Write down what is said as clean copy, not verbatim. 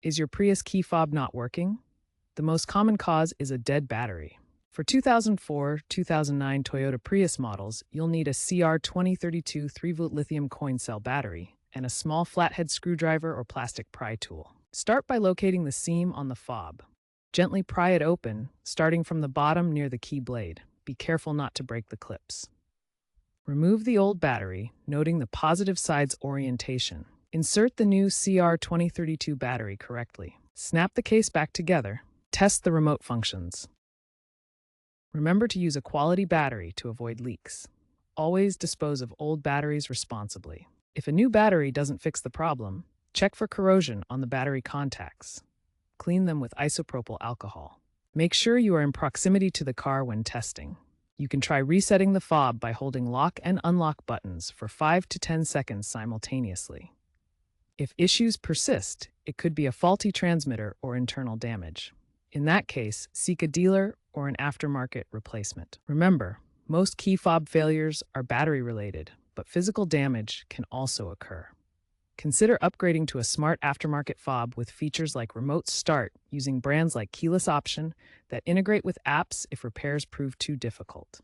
Is your Prius key fob not working? The most common cause is a dead battery. For 2004-2009 Toyota Prius models, you'll need a CR2032 3-volt lithium coin cell battery and a small flathead screwdriver or plastic pry tool. Start by locating the seam on the fob. Gently pry it open, starting from the bottom near the key blade. Be careful not to break the clips. Remove the old battery, noting the positive side's orientation. Insert the new CR2032 battery correctly. Snap the case back together. Test the remote functions. Remember to use a quality battery to avoid leaks. Always dispose of old batteries responsibly. If a new battery doesn't fix the problem, check for corrosion on the battery contacts. Clean them with isopropyl alcohol. Make sure you are in proximity to the car when testing. You can try resetting the fob by holding lock and unlock buttons for 5 to 10 seconds simultaneously. If issues persist, it could be a faulty transmitter or internal damage. In that case, seek a dealer or an aftermarket replacement. Remember, most key fob failures are battery-related, but physical damage can also occur. Consider upgrading to a smart aftermarket fob with features like remote start using brands like Keyless Option that integrate with apps if repairs prove too difficult.